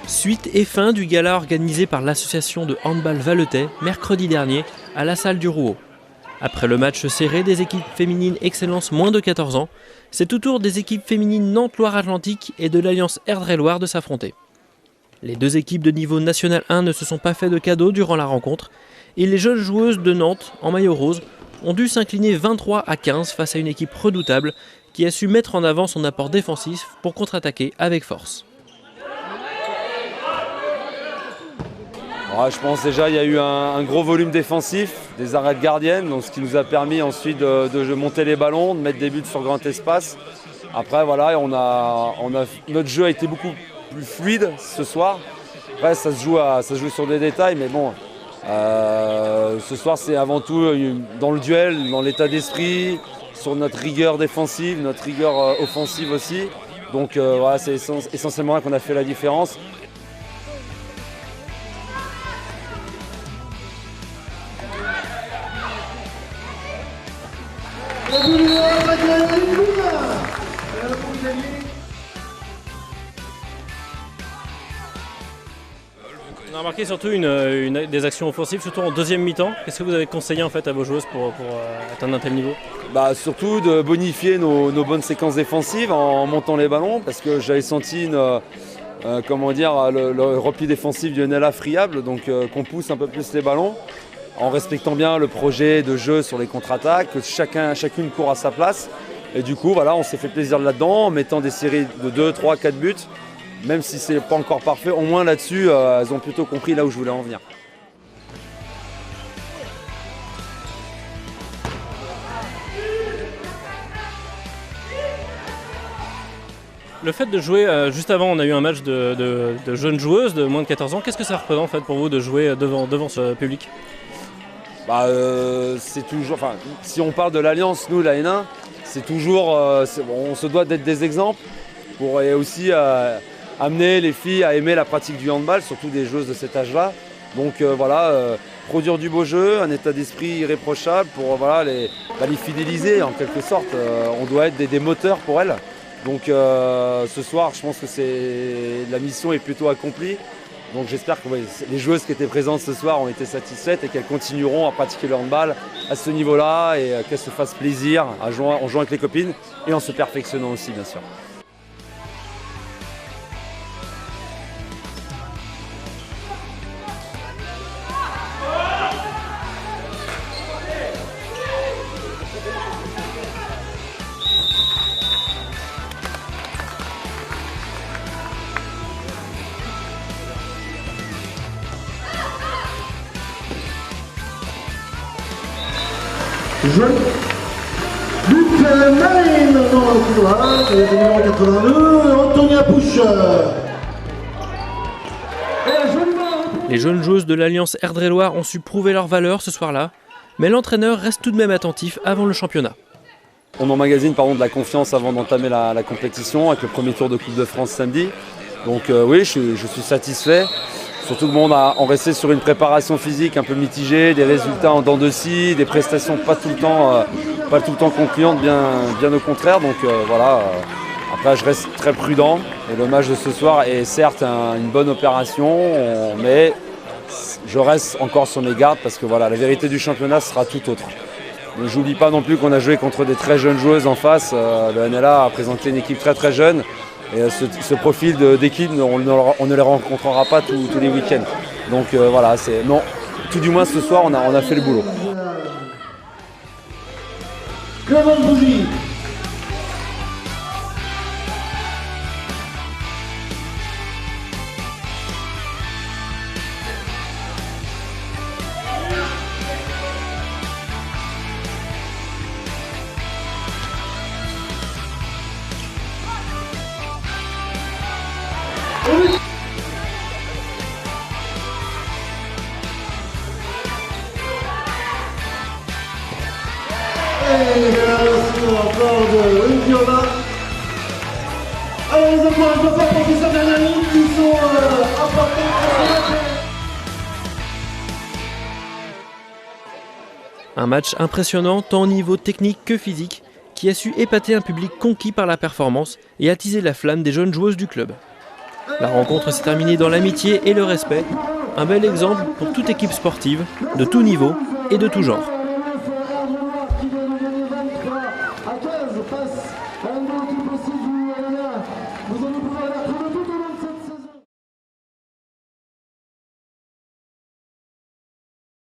Suite et fin du gala organisé par l'association de handball Valletais mercredi dernier à la salle du Rouault. Après le match serré des équipes féminines Excellence moins de 14 ans, c'est au tour des équipes féminines Nantes-Loire-Atlantique et de l'Alliance Erdre-et-Loire de s'affronter. Les deux équipes de niveau national 1 ne se sont pas fait de cadeaux durant la rencontre et les jeunes joueuses de Nantes, en maillot rose, ont dû s'incliner 23-15 face à une équipe redoutable qui a su mettre en avant son apport défensif pour contre-attaquer avec force. Ouais, je pense déjà il y a eu un gros volume défensif, des arrêts de gardienne, donc ce qui nous a permis ensuite de monter les ballons, de mettre des buts sur grand espace. Après voilà, notre jeu a été beaucoup plus fluide ce soir. Après ça se joue sur des détails, mais bon, ce soir c'est avant tout dans le duel, dans l'état d'esprit, sur notre rigueur défensive, notre rigueur offensive aussi. Donc voilà, c'est essentiellement là qu'on a fait la différence. On a remarqué surtout des actions offensives, surtout en deuxième mi-temps. Qu'est-ce que vous avez conseillé en fait à vos joueuses pour atteindre un tel niveau ? Surtout de bonifier nos bonnes séquences défensives en montant les ballons, parce que j'avais senti le repli défensif du NLA friable, donc qu'on pousse un peu plus les ballons, en respectant bien le projet de jeu sur les contre-attaques, que chacune court à sa place. Et du coup, voilà, on s'est fait plaisir là-dedans en mettant des séries de 2, 3, 4 buts. Même si ce n'est pas encore parfait, au moins là-dessus, elles ont plutôt compris là où je voulais en venir. Le fait de jouer, juste avant on a eu un match de jeunes joueuses de moins de 14 ans. Qu'est-ce que ça représente en fait, pour vous de jouer devant ce public ? C'est toujours, si on parle de l'Alliance, nous, la N1, c'est toujours, on se doit d'être des exemples pour aussi amener les filles à aimer la pratique du handball, surtout des joueuses de cet âge-là. Donc produire du beau jeu, un état d'esprit irréprochable pour les fidéliser en quelque sorte. On doit être des moteurs pour elles. Donc ce soir, je pense que la mission est plutôt accomplie. Donc j'espère que les joueuses qui étaient présentes ce soir ont été satisfaites et qu'elles continueront à pratiquer le handball à ce niveau-là et qu'elles se fassent plaisir en jouant avec les copines et en se perfectionnant aussi, bien sûr. Luc Marine dans le couloir, numéro 82, Antonia Pouche. Les jeunes joueuses de l'Alliance Erdre-et-Loire ont su prouver leur valeur ce soir-là, mais l'entraîneur reste tout de même attentif avant le championnat. On emmagasine de la confiance avant d'entamer la compétition avec le premier tour de Coupe de France samedi. Donc oui, je suis satisfait. Surtout que on restait sur une préparation physique un peu mitigée, des résultats en dents de scie, des prestations pas tout le temps concluantes, bien au contraire. Donc après je reste très prudent. Et le match de ce soir est certes une bonne opération, mais je reste encore sur mes gardes parce que la vérité du championnat sera tout autre. Mais j'oublie pas non plus qu'on a joué contre des très jeunes joueuses en face. Le NLA a présenté une équipe très très jeune. Et ce profil d'équipe, on ne les rencontrera pas tous les week-ends. Donc non, tout du moins ce soir, on a fait le boulot. Clément Bougie. de fois pour ces dernières minutes qui sont importantes. Un match impressionnant tant au niveau technique que physique, qui a su épater un public conquis par la performance et attiser la flamme des jeunes joueuses du club. La rencontre s'est terminée dans l'amitié et le respect, un bel exemple pour toute équipe sportive, de tout niveau et de tout genre.